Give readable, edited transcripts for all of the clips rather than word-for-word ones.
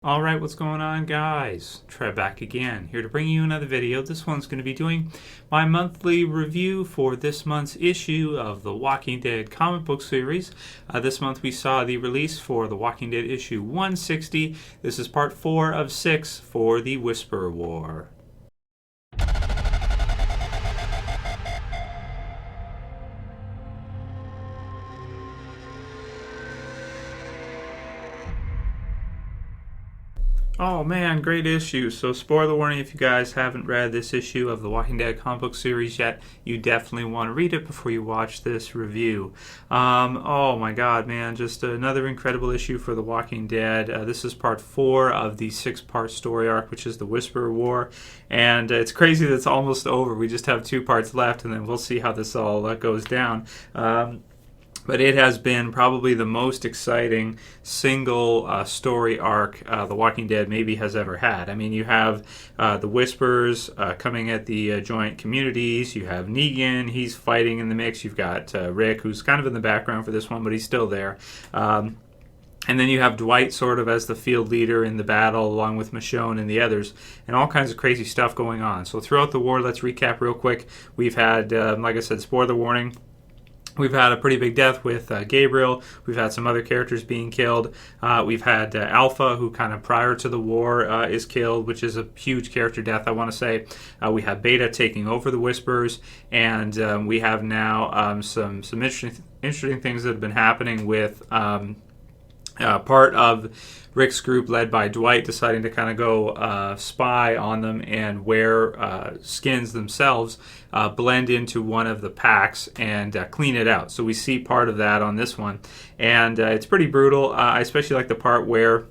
Alright, what's going on, guys? Trev back again, here to bring you another video. This one's going to be doing my monthly review for this month's issue of the Walking Dead comic book series. This month we saw the release for the Walking Dead issue 160. This is part 4 of 6 for the Whisper War. Oh man, great issue. So spoiler warning, if you guys haven't read this issue of the Walking Dead comic book series yet, you definitely want to read it before you watch this review. Oh my god, man, just another incredible issue for the Walking Dead. This is part 4 of the 6-part story arc, which is the Whisper War. And it's crazy that it's almost over. We just have 2 parts left, and then we'll see how this all goes down. But it has been probably the most exciting single story arc The Walking Dead maybe has ever had. I mean, you have the Whispers coming at the joint communities. You have Negan, he's fighting in the mix. You've got Rick, who's kind of in the background for this one, but he's still there. And then you have Dwight sort of as the field leader in the battle, along with Michonne and the others, and all kinds of crazy stuff going on. So throughout the war, let's recap real quick. We've had, like I said, spoiler warning, we've had a pretty big death with Gabriel. We've had some other characters being killed. We've had Alpha, who kind of prior to the war is killed, which is a huge character death, I want to say. We have Beta taking over the Whispers, and we have now some interesting things that have been happening with part of Rick's group, led by Dwight, deciding to kind of go spy on them and wear skins themselves, blend into one of the packs and clean it out. So we see part of that on this one, and it's pretty brutal. I especially like the part where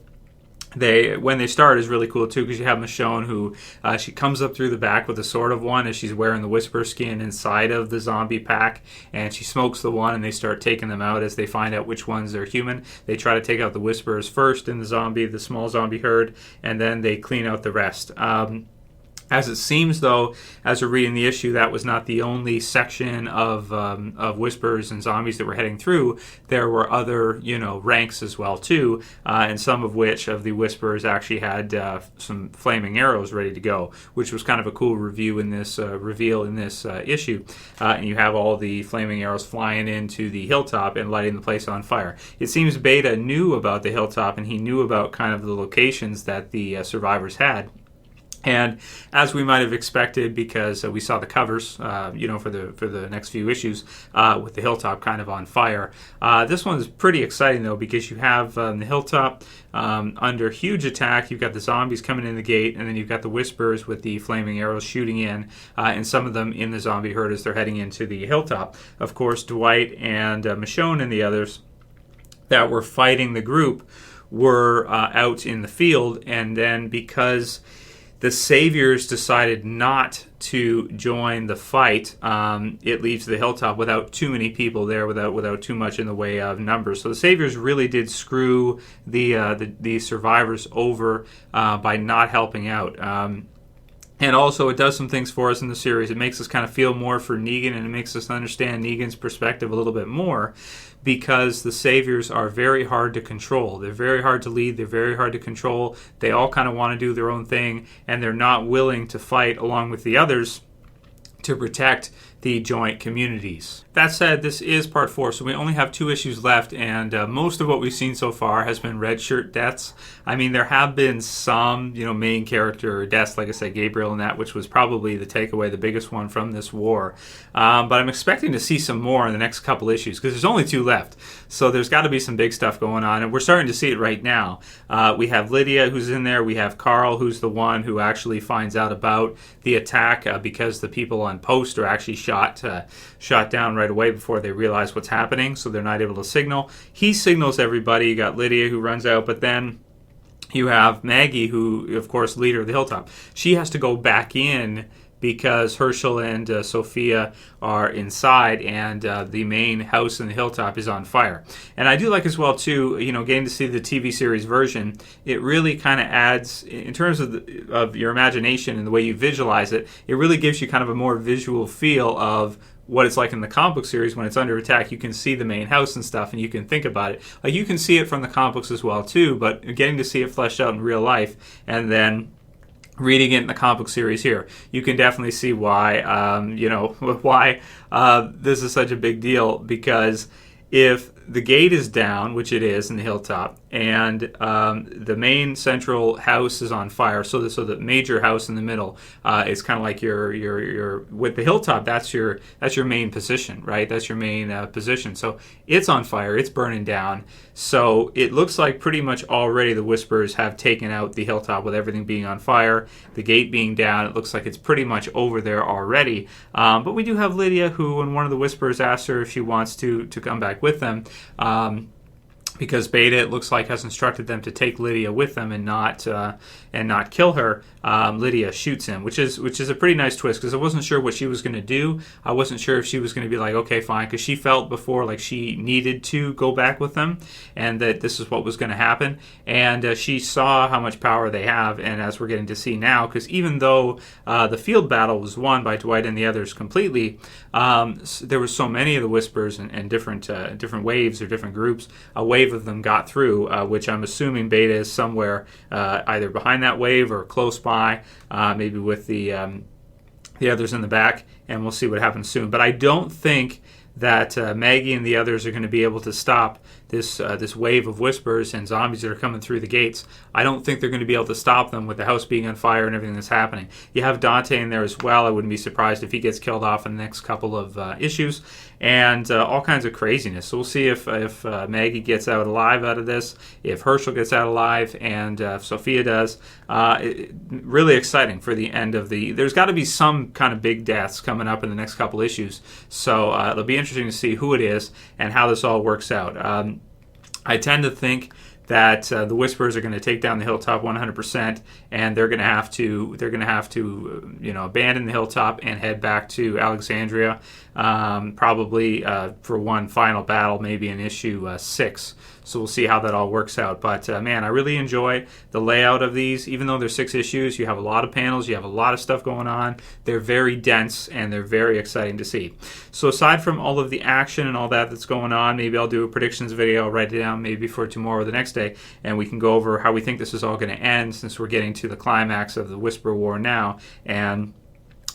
when they start is really cool too, because you have Michonne, who she comes up through the back with a sword of one as she's wearing the Whisper skin inside of the zombie pack, and she smokes the one, and they start taking them out as they find out which ones are human. They try to take out the Whispers first in the small zombie herd, and then they clean out the rest. As it seems, though, as we're reading the issue, that was not the only section of Whispers and zombies that were heading through. There were other, ranks as well, too, and some of which of the Whisperers actually had some flaming arrows ready to go, which was kind of a cool reveal in this issue. And you have all the flaming arrows flying into the Hilltop and lighting the place on fire. It seems Beta knew about the Hilltop, and he knew about kind of the locations that the survivors had. And as we might have expected, because we saw the covers, for the next few issues, with the Hilltop kind of on fire. This one's pretty exciting, though, because you have the Hilltop under huge attack. You've got the zombies coming in the gate, and then you've got the Whispers with the flaming arrows shooting in, and some of them in the zombie herd as they're heading into the Hilltop. Of course, Dwight and Michonne and the others that were fighting the group were out in the field, and then because the Saviors decided not to join the fight, it leaves the Hilltop without too many people there, without too much in the way of numbers. So the Saviors really did screw the survivors over by not helping out. And also, it does some things for us in the series. It makes us kind of feel more for Negan, and it makes us understand Negan's perspective a little bit more, because the Saviors are very hard to control. They're very hard to lead. They're very hard to control. They all kind of want to do their own thing, and they're not willing to fight along with the others to protect the joint communities. That said, this is part 4, so we only have 2 issues left, and most of what we've seen so far has been red shirt deaths. I mean, there have been some, main character deaths, like I said, Gabriel and that, which was probably the takeaway, the biggest one from this war. But I'm expecting to see some more in the next couple issues, because there's only 2 left. So there's got to be some big stuff going on, and we're starting to see it right now. We have Lydia, who's in there. We have Carl, who's the one who actually finds out about the attack, because the people on post are actually shot down right away before they realize what's happening, so they're not able to signal. He signals everybody. You got Lydia, who runs out, but then you have Maggie, who, of course, leader of the Hilltop. She has to go back in because Herschel and Sophia are inside, and the main house in the Hilltop is on fire. And I do like as well, too, getting to see the TV series version. It really kind of adds, in terms of your imagination and the way you visualize it, it really gives you kind of a more visual feel of what it's like in the comic book series when it's under attack. You can see the main house and stuff, and you can think about it. Like, you can see it from the comic books as well too, but getting to see it fleshed out in real life and then reading it in the comic book series here, you can definitely see why why this is such a big deal. Because if the gate is down, which it is in the Hilltop, and the main central house is on fire, so the major house in the middle is kind of like your with the Hilltop. That's your main position, right? That's your main position. So it's on fire. It's burning down. So it looks like pretty much already the Whisperers have taken out the Hilltop with everything being on fire, the gate being down. It looks like it's pretty much over there already. But we do have Lydia, who, when one of the Whisperers asks her if she wants to come back with them, because Beta, it looks like, has instructed them to take Lydia with them and not kill her. Lydia shoots him, which is a pretty nice twist, because I wasn't sure what she was going to do. I wasn't sure if she was going to be like, okay, fine, because she felt before like she needed to go back with them, and that this is what was going to happen. And she saw how much power they have, and as we're getting to see now, because even though the field battle was won by Dwight and the others completely, there were so many of the Whispers and different waves or different groups. A wave of them got through, which I'm assuming Beta is somewhere either behind that wave or close by, maybe with the others in the back, and we'll see what happens soon. But I don't think that Maggie and the others are going to be able to stop this wave of Whispers and zombies that are coming through the gates. I don't think they're going to be able to stop them with the house being on fire and everything that's happening. You have Dante in there as well. I wouldn't be surprised if he gets killed off in the next couple of issues, and all kinds of craziness. So we'll see if Maggie gets out alive out of this, if Herschel gets out alive, and if Sophia does. Really exciting for the end of the... There's got to be some kind of big deaths coming up in the next couple issues. So it'll be interesting to see who it is and how this all works out. I tend to think that the Whisperers are going to take down the Hilltop 100%, and they're going to have to abandon the Hilltop and head back to Alexandria, probably for one final battle, maybe in issue 6. So we'll see how that all works out. But man, I really enjoy the layout of these. Even though there's 6 issues, you have a lot of panels, you have a lot of stuff going on. They're very dense, and they're very exciting to see. So aside from all of the action and all that's going on, maybe I'll do a predictions video. I'll write it down maybe for tomorrow or the next day, and we can go over how we think this is all going to end, since we're getting to the climax of the Whisper War now, and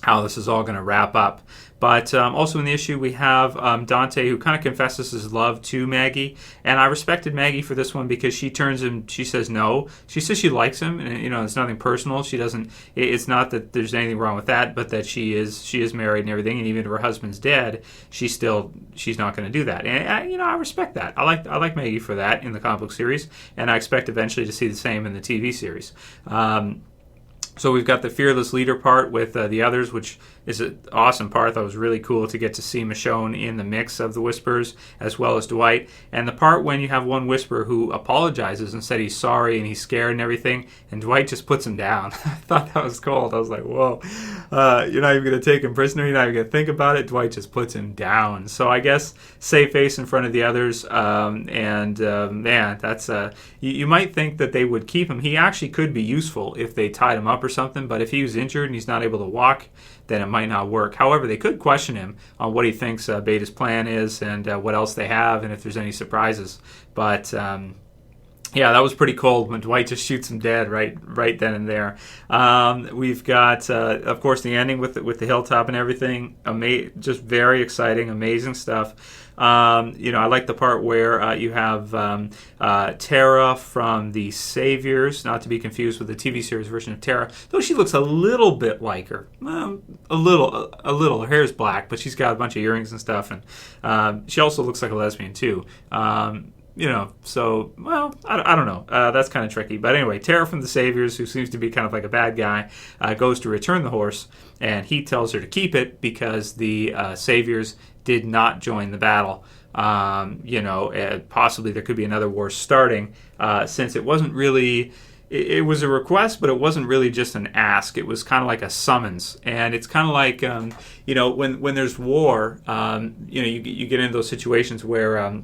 how this is all going to wrap up. But also in the issue, we have Dante, who kind of confesses his love to Maggie. And I respected Maggie for this one, because she says no. She says she likes him, and it's nothing personal. She doesn't. It's not that there's anything wrong with that, but that she is married and everything. And even if her husband's dead, she's not going to do that. And I respect that. I like Maggie for that in the comic book series, and I expect eventually to see the same in the TV series. So we've got the Fearless Leader part with the others, which is an awesome part. That was really cool to get to see Michonne in the mix of the Whispers, as well as Dwight. And the part when you have one Whisperer who apologizes and said he's sorry and he's scared and everything, and Dwight just puts him down. I thought that was cool. I was like, whoa, you're not even going to take him prisoner. You're not even going to think about it. Dwight just puts him down. So I guess save face in front of the others. Man, that's you might think that they would keep him. He actually could be useful if they tied him up or something, but if he was injured and he's not able to walk, then it might not work. However, they could question him on what he thinks Beta's plan is, and what else they have, and if there's any surprises. But yeah, that was pretty cool when Dwight just shoots him dead right then and there. We've got, of course, the ending with the Hilltop and everything. Just very exciting, amazing stuff. I like the part where you have Tara from the Saviors, not to be confused with the TV series version of Tara, though she looks a little bit like her. A little. Her hair's black, but she's got a bunch of earrings and stuff, and she also looks like a lesbian too. I don't know. That's kind of tricky. But anyway, Tara from the Saviors, who seems to be kind of like a bad guy, goes to return the horse, and he tells her to keep it because the Saviors did not join the battle. Possibly there could be another war starting, since it wasn't really... It was a request, but it wasn't really just an ask. It was kind of like a summons. And it's kind of like, when there's war, you get into those situations where...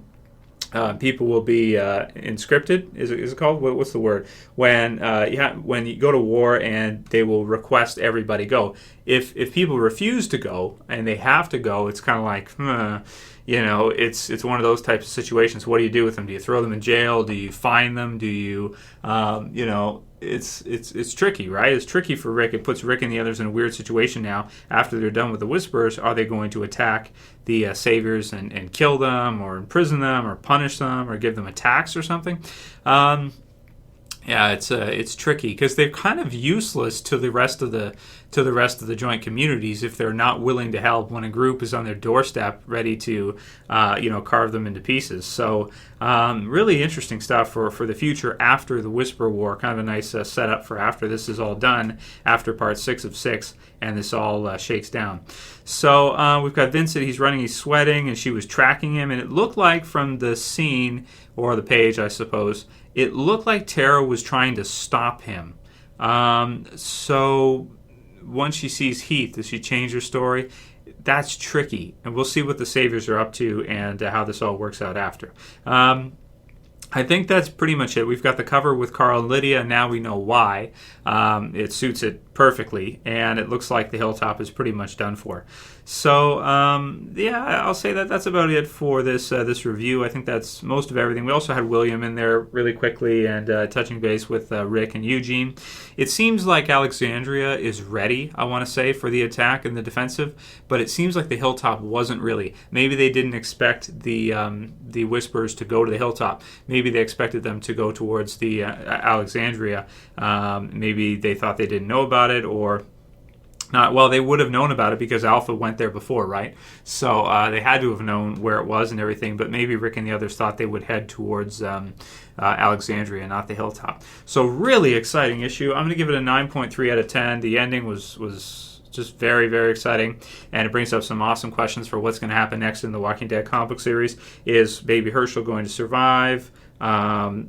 people will be inscripted. Is it called? What's the word? When you go to war and they will request everybody go. If people refuse to go and they have to go, it's kind of like, it's one of those types of situations. What do you do with them? Do you throw them in jail? Do you fine them? Do you, it's tricky, right? It's tricky for Rick. It puts Rick and the others in a weird situation now. After they're done with the Whisperers, are they going to attack the Saviors and kill them, or imprison them, or punish them, or give them a tax or something? It's tricky because they're kind of useless to the rest of the joint communities if they're not willing to help when a group is on their doorstep ready to carve them into pieces. So really interesting stuff for the future after the Whisper War. Kind of a nice setup for after this is all done, after part 6 of 6, and this all shakes down. So we've got Vincent. He's running, he's sweating, and she was tracking him, and it looked like from the scene, or the page I suppose, it looked like Tara was trying to stop him. So once she sees Heath, does she change her story? That's tricky, and we'll see what the Saviors are up to and how this all works out after. I think that's pretty much it. We've got the cover with Carl and Lydia, and now we know why. It suits it perfectly, and it looks like the Hilltop is pretty much done for. So, I'll say that's about it for this review. I think that's most of everything. We also had William in there really quickly and touching base with Rick and Eugene. It seems like Alexandria is ready, I want to say, for the attack and the defensive, but it seems like the Hilltop wasn't really. Maybe they didn't expect the Whisperers to go to the Hilltop. Maybe they expected them to go towards the Alexandria. Maybe they thought they didn't know about it, or not. Well, they would have known about it because Alpha went there before, right? So they had to have known where it was and everything, but maybe Rick and the others thought they would head towards Alexandria, not the Hilltop. So really exciting issue. I'm going to give it a 9.3 out of 10. The ending was just very, very exciting, and it brings up some awesome questions for what's going to happen next in the Walking Dead comic book series. Is Baby Herschel going to survive?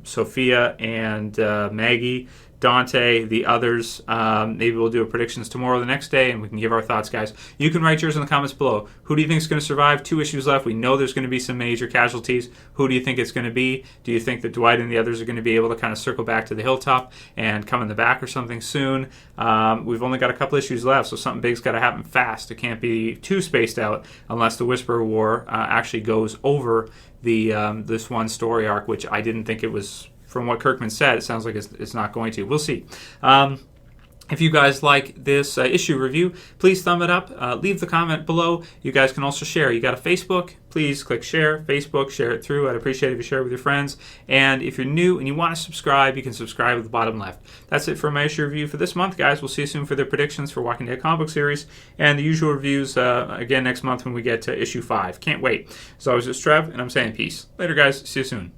Sophia and Maggie, Dante, the others. Maybe we'll do a predictions tomorrow or the next day, and we can give our thoughts, guys. You can write yours in the comments below. Who do you think is going to survive? 2 issues left. We know there's going to be some major casualties. Who do you think it's going to be? Do you think that Dwight and the others are going to be able to kind of circle back to the Hilltop and come in the back or something soon? We've only got a couple issues left, so something big's got to happen fast. It can't be too spaced out unless the Whisper War actually goes over this one story arc, which I didn't think it was. From what Kirkman said, it sounds like it's not going to. We'll see. If you guys like this issue review, please thumb it up. Leave the comment below. You guys can also share. You got a Facebook? Please click share. Facebook, share it through. I'd appreciate it if you share it with your friends. And if you're new and you want to subscribe, you can subscribe at the bottom left. That's it for my issue review for this month, guys. We'll see you soon for the predictions for Walking Dead comic book series and the usual reviews again next month when we get to issue 5. Can't wait. As always, it's Trev, and I'm saying peace. Later, guys. See you soon.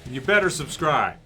You better subscribe.